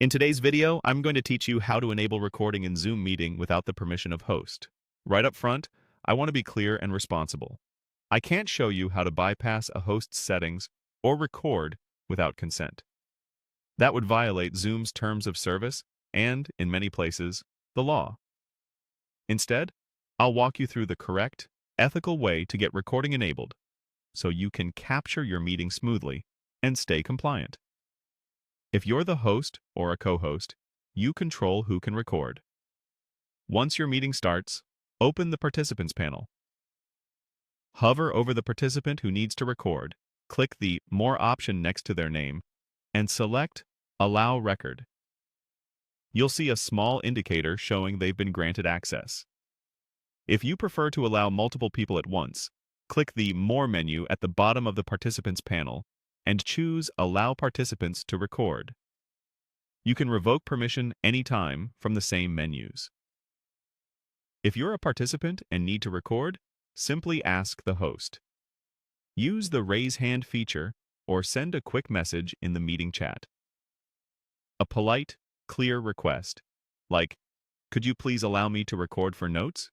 In today's video, I'm going to teach you how to enable recording in Zoom meeting without the permission of host. Right up front, I want to be clear and responsible. I can't show you how to bypass a host's settings or record without consent. That would violate Zoom's terms of service and, in many places, the law. Instead, I'll walk you through the correct, ethical way to get recording enabled so you can capture your meeting smoothly and stay compliant. If you're the host or a co-host, you control who can record. Once your meeting starts, open the Participants panel. Hover over the participant who needs to record, click the More option next to their name, and select Allow Record. You'll see a small indicator showing they've been granted access. If you prefer to allow multiple people at once, click the More menu at the bottom of the Participants panel and choose Allow Participants to Record. You can revoke permission anytime from the same menus. If you're a participant and need to record, simply ask the host. Use the Raise Hand feature or send a quick message in the meeting chat. A polite, clear request, like, "Could you please allow me to record for notes?"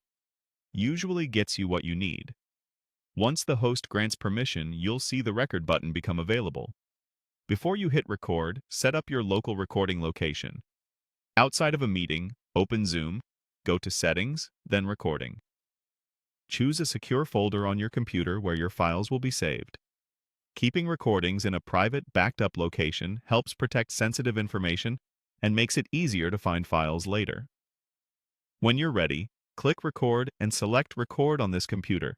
usually gets you what you need. Once the host grants permission, you'll see the record button become available. Before you hit record, set up your local recording location. Outside of a meeting, open Zoom, go to Settings, then Recording. Choose a secure folder on your computer where your files will be saved. Keeping recordings in a private, backed-up location helps protect sensitive information and makes it easier to find files later. When you're ready, click Record and select Record on this computer.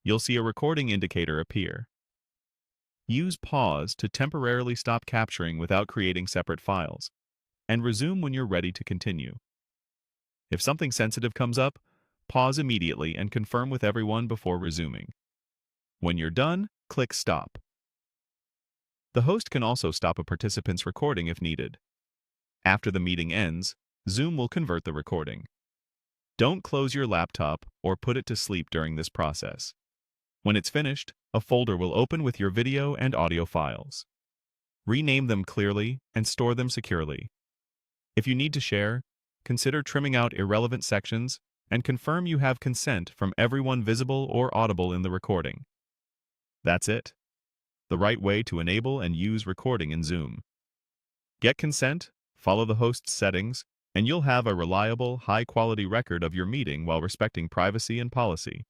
You'll see a recording indicator appear. Use pause to temporarily stop capturing without creating separate files, and resume when you're ready to continue. If something sensitive comes up, pause immediately and confirm with everyone before resuming. When you're done, click Stop. The host can also stop a participant's recording if needed. After the meeting ends, Zoom will convert the recording. Don't close your laptop or put it to sleep during this process. When it's finished, a folder will open with your video and audio files. Rename them clearly and store them securely. If you need to share, consider trimming out irrelevant sections and confirm you have consent from everyone visible or audible in the recording. That's it. The right way to enable and use recording in Zoom. Get consent, follow the host's settings, and you'll have a reliable, high-quality record of your meeting while respecting privacy and policy.